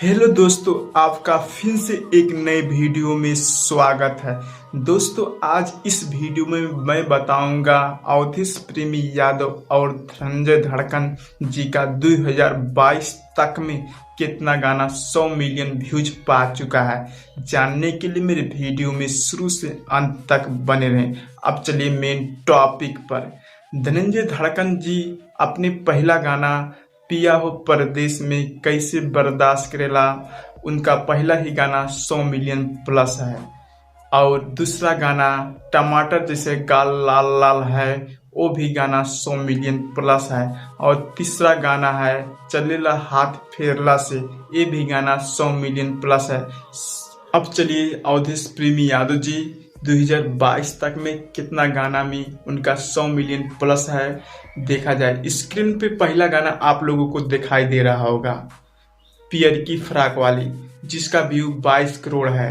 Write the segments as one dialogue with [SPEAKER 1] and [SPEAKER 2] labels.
[SPEAKER 1] Hello दोस्तों, आपका फिर से एक नए वीडियो में स्वागत है। दोस्तों, आज इस वीडियो में मैं बताऊंगा अवधेश प्रेमी यादव और धनंजय धड़कन जी का 2022 तक में कितना गाना 100 मिलियन व्यूज पा चुका है। जानने के लिए मेरे वीडियो में शुरू से अंत तक बने रहें। अब चलिए मेन टॉपिक पर। धनंजय धड़कन जी अपने पहला गाना पिया हो परदेश में कैसे बर्दाश्त करेला, उनका पहला ही गाना 100 मिलियन प्लस है। और दूसरा गाना टमाटर जैसे गाल लाल लाल है, वो भी गाना 100 मिलियन प्लस है। और तीसरा गाना है चलेला हाथ फेरला से, ये भी गाना 100 मिलियन प्लस है। अब चलिए अवधेश प्रेमी यादव जी 2022 तक में कितना गाना में उनका 100 मिलियन प्लस है देखा जाए। स्क्रीन पे पहला गाना आप लोगों को दिखाई दे रहा होगा, पियर की फ्राक वाली, जिसका व्यू 22 करोड़ है।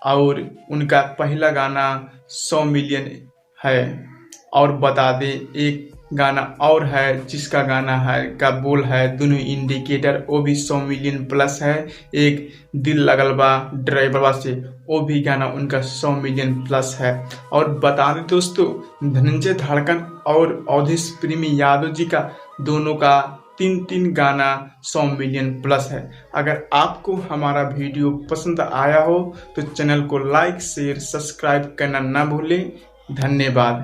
[SPEAKER 1] और उनका पहला गाना 100 मिलियन है। और बता दे एक गाना और है जिसका गाना है का बोल है दोनों इंडिकेटर, वो भी 100 मिलियन प्लस है। एक दिल लगल बा ड्राइवरवा से, वो भी गाना उनका 100 मिलियन प्लस है। और बता दें दोस्तों, धनंजय धड़कन और अवधेश प्रेमी यादव जी का दोनों का तीन गाना 100 मिलियन प्लस है। अगर आपको हमारा वीडियो पसंद आया हो तो चैनल को लाइक शेयर सब्सक्राइब करना ना भूलें। धन्यवाद।